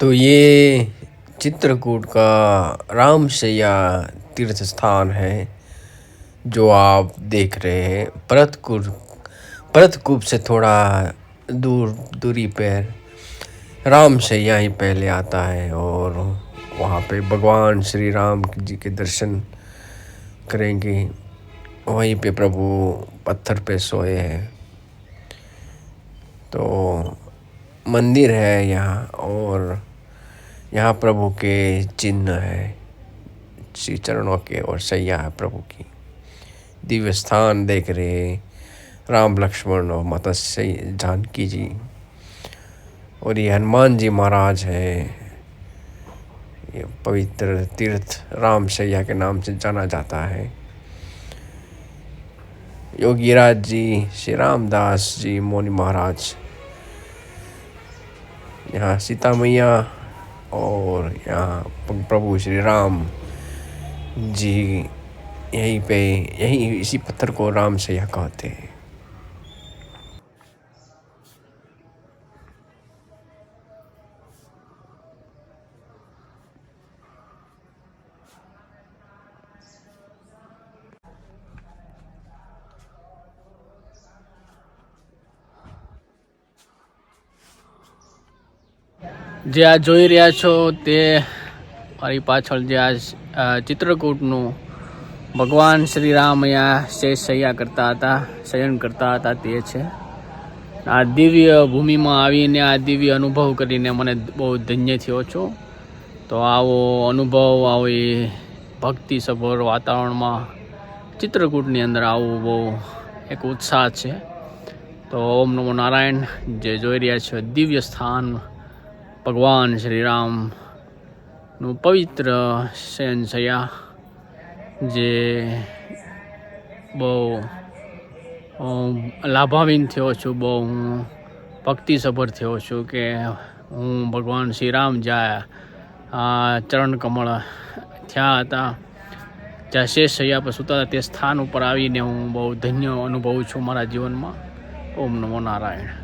तो ये चित्रकूट का रामशैया तीर्थ स्थान है जो आप देख रहे हैं। परतकूप से थोड़ा दूरी पर रामशैया ही पहले आता है और वहाँ पे भगवान श्री राम जी के दर्शन करेंगे। वहीं पे प्रभु पत्थर पे सोए हैं। तो मंदिर है यहाँ और यहाँ प्रभु के चिन्ह है, श्री चरणों के, और सैया है प्रभु की। दिव्य स्थान देख रहे राम लक्ष्मण और माता जानकी जी। और ये हनुमान जी महाराज है। ये पवित्र तीर्थ रामशैया के नाम से जाना जाता है। योगीराज जी, श्री रामदास जी, मौनी महाराज, यहाँ सीता मैया और यहाँ प्रभु श्री राम जी यहीं इसी पत्थर को रामशैया कहते हैं। જે આ જોઈ રહ્યા છો તે મારી પાછળ જે આ ચિત્રકૂટનું ભગવાન શ્રી રામ અહીંયા શયન કરતા હતા તે છે। આ દિવ્ય ભૂમિમાં આવીને આ દિવ્ય અનુભવ કરીને મને બહુ ધન્ય થયો છું। તો આવો અનુભવ, આવી ભક્તિસભર વાતાવરણમાં ચિત્રકૂટની અંદર આવવું બહુ એક ઉત્સાહ છે। તો ઓમ નમો નારાયણ। જે જોઈ રહ્યા છો દિવ્ય સ્થાન ભગવાન શ્રી રામનું પવિત્ર શયનશૈયા, જે બહુ લાભાવીન થયો છું, બહુ હું ભક્તિસભર થયો છું કે હું ભગવાન શ્રી રામ જ્યાં ચરણ કમળ થયા હતા, જ્યાં શેષશૈયા પર સૂતા હતા, તે સ્થાન ઉપર આવીને હું બહુ ધન્ય અનુભવું છું મારા જીવનમાં। ઓમ નમો નારાયણ।